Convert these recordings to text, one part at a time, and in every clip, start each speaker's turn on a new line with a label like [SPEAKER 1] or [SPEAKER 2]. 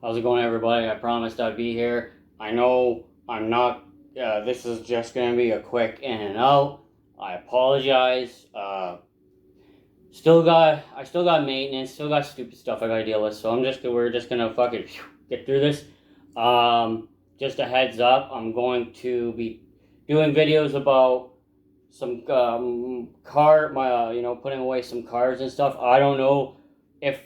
[SPEAKER 1] How's it going, everybody? I promised I'd be here. I know I'm not. This is just gonna be a quick in and out. I apologize. I still got maintenance, still got stupid stuff I gotta deal with. So we're just gonna fucking get through this. Just a heads up, I'm going to be doing videos about some putting away some cars and stuff. I don't know if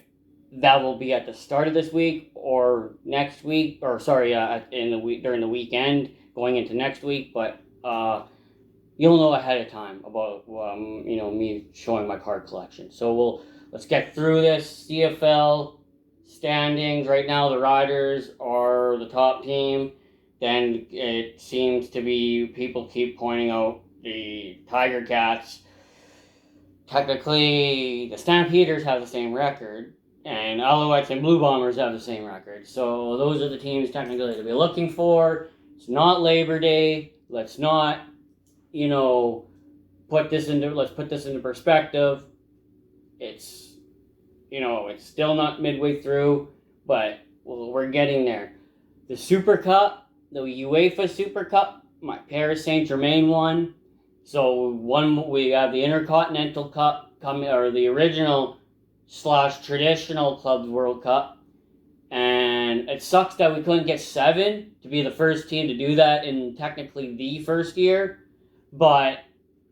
[SPEAKER 1] that will be at the start of this week or next week, or sorry, in the week during the weekend going into next week. But you'll know ahead of time about me showing my card collection. So let's get through this. CFL standings right now, the Riders are the top team. Then it seems to be people keep pointing out the Tiger Cats. Technically, the Stampeders have the same record, and Alouettes and Blue Bombers have the same record. So those are the teams technically to be looking for. It's not Labor Day. Let's not, let's put this into perspective. It's still not midway through, but we're getting there. The Super Cup, the UEFA Super Cup, my Paris Saint-Germain won. So we have the Intercontinental Cup coming, or the original / traditional Clubs World Cup. And it sucks that we couldn't get 7 to be the first team to do that in technically the first year. But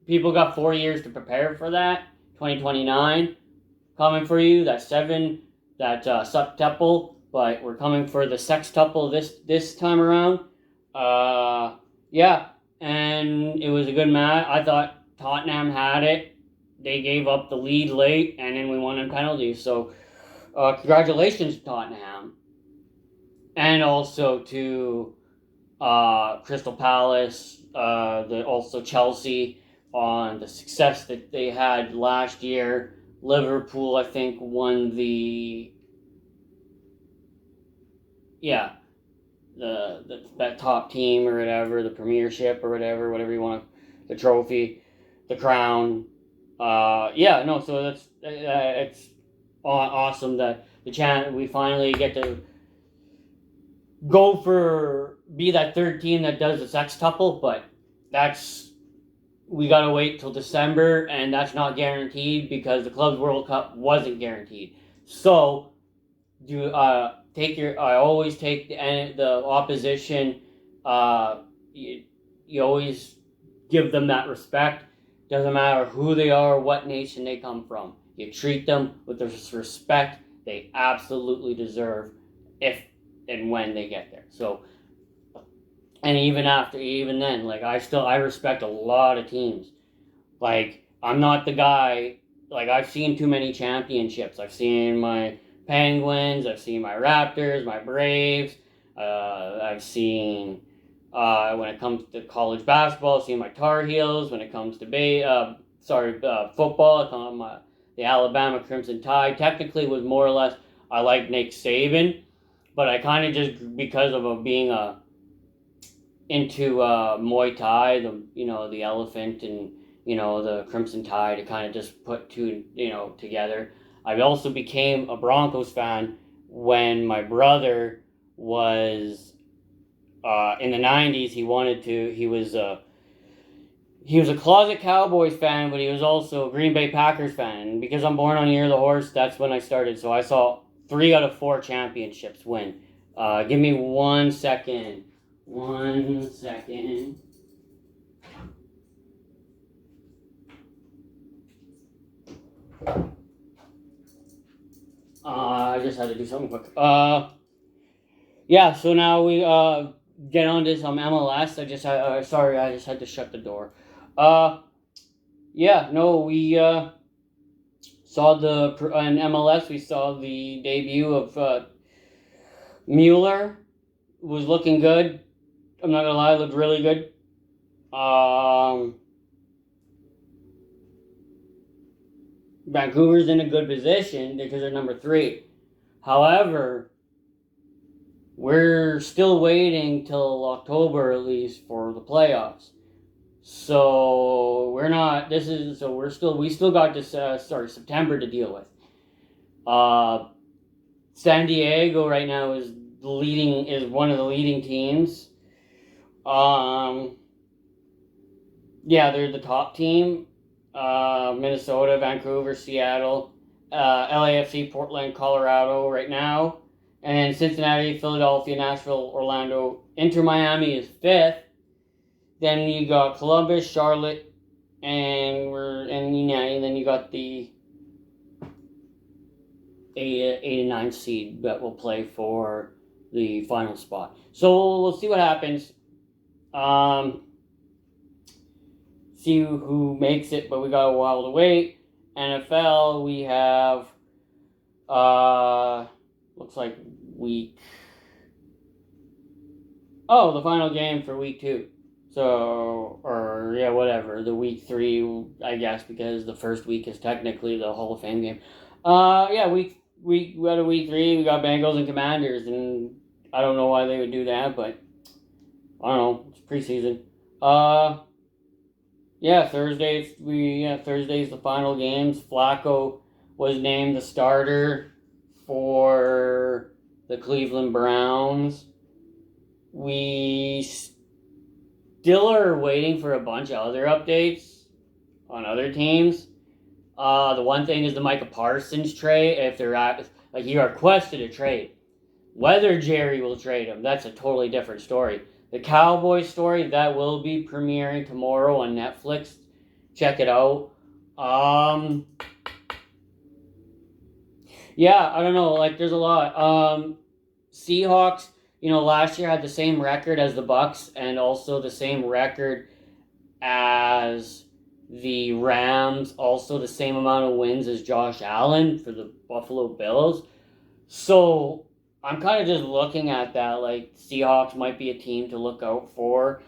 [SPEAKER 1] people got 4 years to prepare for that. 2029 coming for you. That 7, that septuple. But we're coming for the sextuple this time around. Yeah. And it was a good match. I thought Tottenham had it. They gave up the lead late, and then we won in penalties. So, congratulations, Tottenham. And also to Crystal Palace, also Chelsea, on the success that they had last year. Liverpool, I think, won that top team or whatever, the premiership or whatever you want, the trophy, the crown. So that's it's awesome that we finally get to be that third team that does the sextuple, but we gotta wait till December, and that's not guaranteed because the Clubs World Cup wasn't guaranteed. So I always take the opposition. You always give them that respect. Doesn't matter who they are, what nation they come from. You treat them with the respect they absolutely deserve if and when they get there. So, and even then, like I respect a lot of teams. Like, I'm not the guy. Like, I've seen too many championships. I've seen my Penguins, I've seen my Raptors, my Braves, I've seen, when it comes to college basketball, I've seen my Tar Heels. When it comes to football, the Alabama Crimson Tide. Technically was more or less, I like Nick Saban, but I kind of just, because of being into Muay Thai, the elephant and, the Crimson Tide, to kind of just put two, together. I also became a Broncos fan when my brother was in the 90s. He was a closet Cowboys fan, but he was also a Green Bay Packers fan. And because I'm born on the year of the horse, that's when I started. So I saw 3 out of 4 championships win. Give me 1 second. 1 second. I just had to do something quick. So now we get on to some MLS. I just had to shut the door. We saw in MLS. We saw the debut of Mueller. Was looking good. I'm not gonna lie, looked really good. Vancouver's in a good position because they're number 3. However, we're still waiting till October at least for the playoffs. So we still got this September to deal with. San Diego right now is one of the leading teams. Yeah, they're the top team. Minnesota, Vancouver, Seattle, LAFC, Portland, Colorado right now. And Cincinnati, Philadelphia, Nashville, Orlando, Inter Miami is 5th. Then you got Columbus, Charlotte, and then you got the 8 and 9 seed that will play for the final spot. So we'll see what happens. See who makes it, but we got a while to wait. NFL, we have looks like the final game for week 2. So, the week 3, I guess, because the first week is technically the Hall of Fame game. We got a week 3. We got Bengals and Commanders, and I don't know why they would do that, but I don't know. It's preseason. Thursday's the final games. Flacco was named the starter for the Cleveland Browns. We still are waiting for a bunch of other updates on other teams. The one thing is the Micah Parsons trade. If they're he requested a trade, whether Jerry will trade him, that's a totally different story. The Cowboys story that will be premiering tomorrow on Netflix. Check it out. I don't know. There's a lot. Seahawks, last year had the same record as the Bucks and also the same record as the Rams, also the same amount of wins as Josh Allen for the Buffalo Bills. So I'm kind of just looking at that, Seahawks might be a team to look out for.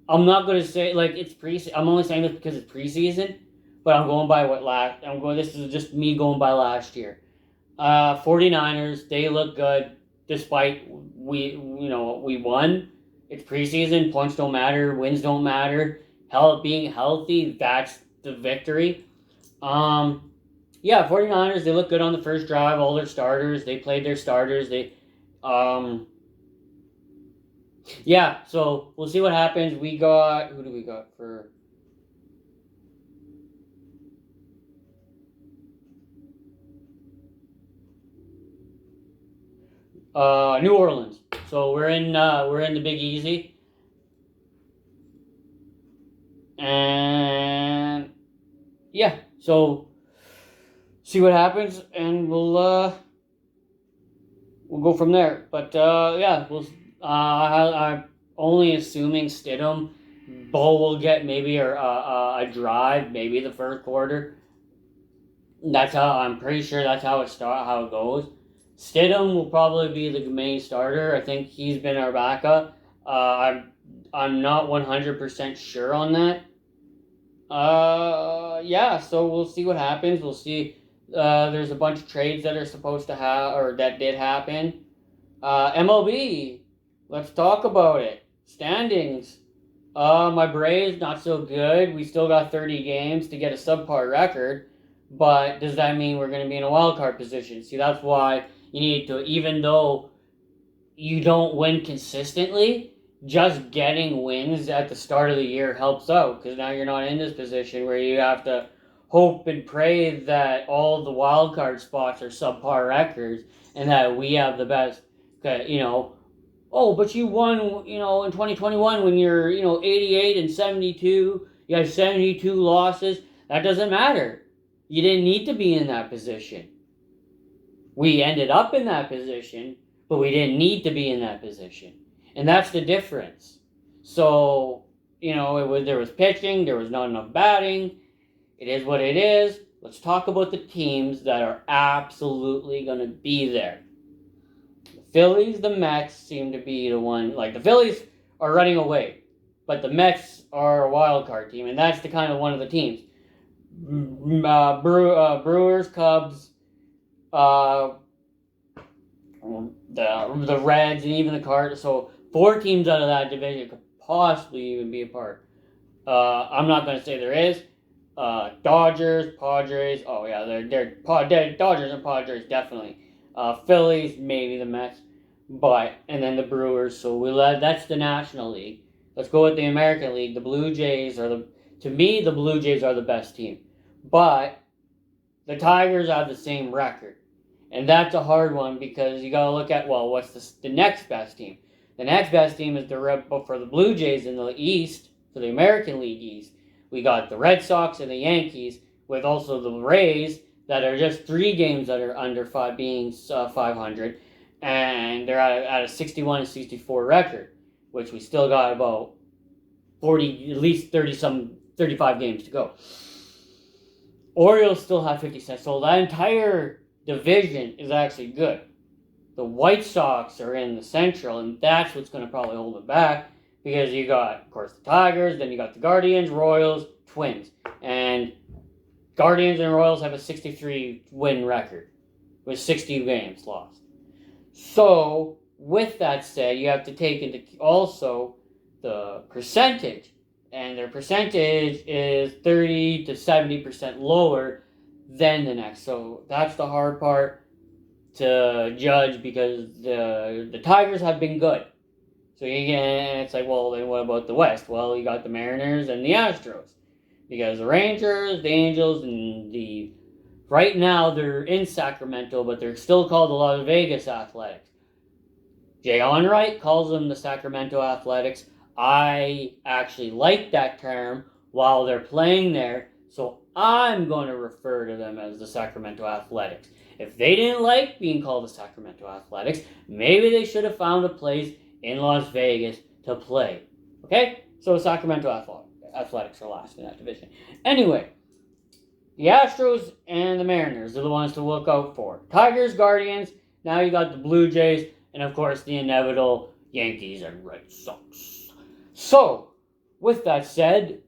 [SPEAKER 1] I'm not going to say, it's preseason. I'm only saying this because it's preseason, but I'm going by this is just me going by last year. 49ers, they look good despite we won. It's preseason, points don't matter, wins don't matter. Being healthy, that's the victory. 49ers, they look good on the first drive, all their starters, they played their starters, so we'll see what happens. Who do we got for... New Orleans. So we're in the Big Easy. And so see what happens, and we'll go from there. But I'm only assuming Stidham, Bo will get maybe a drive, maybe the first quarter. I'm pretty sure that's how it goes. Stidham will probably be the main starter. I think he's been our backup. I'm not 100% sure on that. So we'll see what happens. We'll see. There's a bunch of trades that are supposed to that did happen. MLB, let's talk about it. Standings. My Braves, not so good. We still got 30 games to get a subpar record, but does that mean we're going to be in a wild card position? See, that's why you need to, even though you don't win consistently, just getting wins at the start of the year helps out, because now you're not in this position where you have to hope and pray that all the wild card spots are subpar records and that we have the best, but you won, in 2021 when you're, 88 and 72, you have 72 losses. That doesn't matter. You didn't need to be in that position. We ended up in that position, but we didn't need to be in that position. And that's the difference. So, there was pitching, there was not enough batting. It is what it is. Let's talk about the teams that are absolutely going to be there. The Phillies, the Mets seem to be the one. The Phillies are running away, but the Mets are a wild card team, and that's the kind of one of the teams. Brewers, Cubs, the Reds, and even the Cardinals. So 4 teams out of that division could possibly even be a part. I'm not going to say there is. Dodgers, Padres. Oh yeah, they're Dodgers and Padres definitely. Phillies, maybe the Mets. and then the Brewers. So that's the National League. Let's go with the American League. The Blue Jays to me, the Blue Jays are the best team. But the Tigers have the same record. And that's a hard one because you got to look at, well, what's the next best team? The next best team is for the Blue Jays in the East, for the American League East. We got the Red Sox and the Yankees, with also the Rays that are just 3 games that are under 500, and they're at a 61 and 64 record, which we still got about 40, at least 35 games to go. Orioles still have 50 cents, so that entire division is actually good. The White Sox are in the Central, and that's what's going to probably hold it back, because you got, of course, the Tigers, then you got the Guardians, Royals, Twins, and Guardians and Royals have a 63 win record with 60 games lost. So, with that said, you have to take into also the percentage, and their percentage is 30 to 70% lower than the next. So that's the hard part to judge, because the Tigers have been good. So it's like, well, then what about the West? Well, you got the Mariners and the Astros, because the Rangers, the Angels, and right now they're in Sacramento, but they're still called the Las Vegas Athletics. Jay Onrait calls them the Sacramento Athletics. I actually like that term while they're playing there, so I'm going to refer to them as the Sacramento Athletics. If they didn't like being called the Sacramento Athletics, maybe they should have found a place in Las Vegas to play. Okay? So Sacramento Athletics are last in that division. Anyway, the Astros and the Mariners are the ones to look out for. Tigers, Guardians, now you got the Blue Jays, and of course the inevitable Yankees and Red Sox. So, with that said,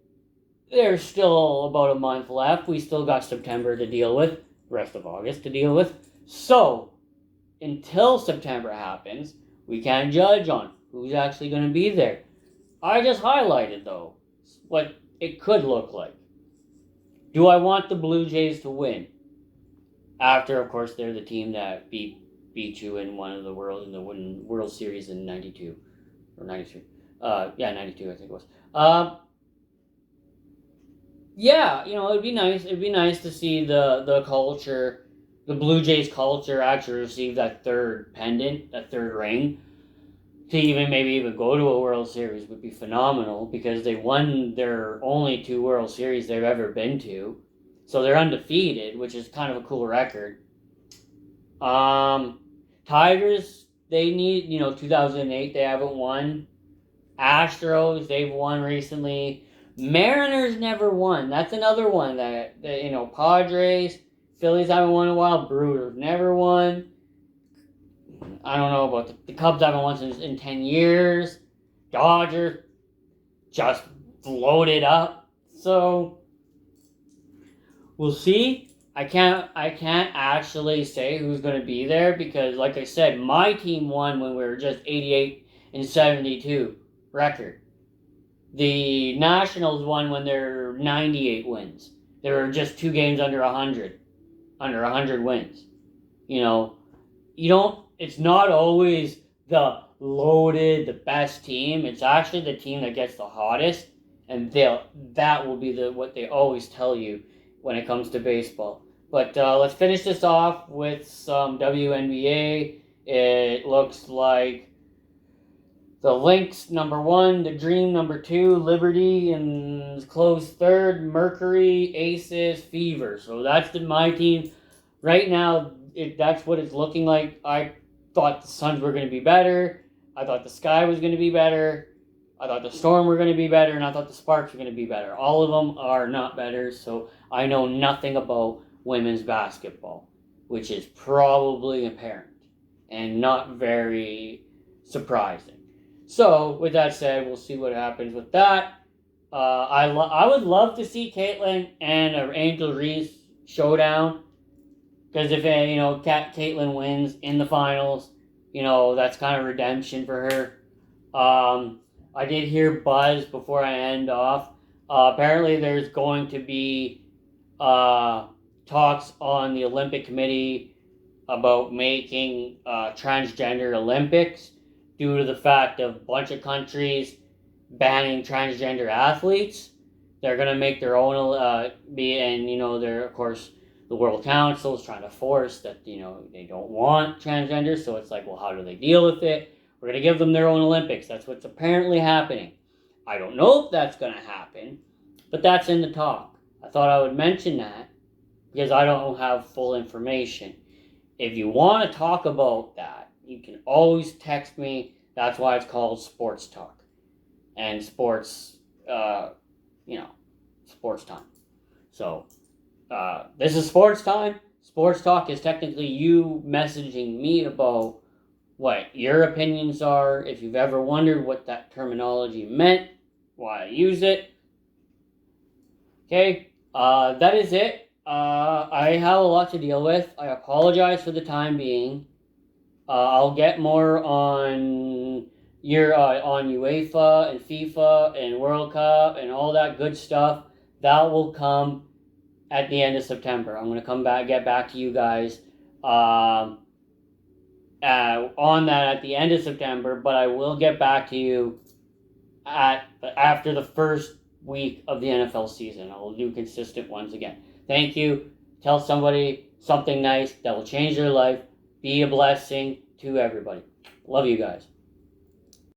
[SPEAKER 1] there's still about a month left. We still got September to deal with, rest of August to deal with. So, until September happens, we can't judge on who's actually going to be there. I just highlighted, though, what it could look like. Do I want the Blue Jays to win? After, of course, they're the team that beat you in the World Series in 92 or 93. 92, I think it was. It'd be nice. It'd be nice to see the culture, the Blue Jays culture, actually receive that third pendant, that third ring. To even go to a World Series would be phenomenal, because they won their only 2 World Series they've ever been to, so they're undefeated, which is kind of a cool record. Tigers, they need 2008 they haven't won. Astros, they've won recently. Mariners never won. That's another one that Padres, Phillies haven't won in a while. Brewers never won. I don't know about the Cubs haven't won in 10 years. Dodgers just floated up. So we'll see. I can't actually say who's going to be there, because, like I said, my team won when we were just 88 and 72 record. The Nationals won when they're 98 wins. They were just 2 games under 100 wins. It's not always the best team. It's actually the team that gets the hottest, and that will be what they always tell you when it comes to baseball. But let's finish this off with some WNBA. It looks like the Lynx number 1, the Dream number 2, Liberty in close third, Mercury, Aces, Fever. So that's my team right now. That's what it's looking like. I thought the Suns were going to be better. I thought the Sky was going to be better. I thought the Storm were going to be better, and I thought the Sparks were going to be better. All of them are not better, so I know nothing about women's basketball, which is probably apparent and not very surprising. So, with that said, we'll see what happens with that. I would love to see Caitlyn and Angel Reese showdown, because if Caitlyn wins in the finals, that's kind of redemption for her. I did hear buzz before I end off. Apparently, there's going to be talks on the Olympic Committee about making transgender Olympics due to the fact of a bunch of countries banning transgender athletes. They're going to make their own, they're, of course, the World Council is trying to force that, they don't want transgender. So it's like, well, how do they deal with it? We're going to give them their own Olympics. That's what's apparently happening. I don't know if that's going to happen, but that's in the talk. I thought I would mention that because I don't have full information. If you want to talk about that, you can always text me. That's why it's called Sports Talk. And sports, sports time. So, this is sports time. Sports Talk is technically you messaging me about what your opinions are. If you've ever wondered what that terminology meant, why I use it. Okay, that is it. I have a lot to deal with. I apologize for the time being. I'll get more on on UEFA and FIFA and World Cup and all that good stuff. That will come at the end of September. I'm going to get back to you guys on that at the end of September, but I will get back to you after the first week of the NFL season. I will do consistent ones again. Thank you. Tell somebody something nice that will change their life. Be a blessing to everybody. Love you guys.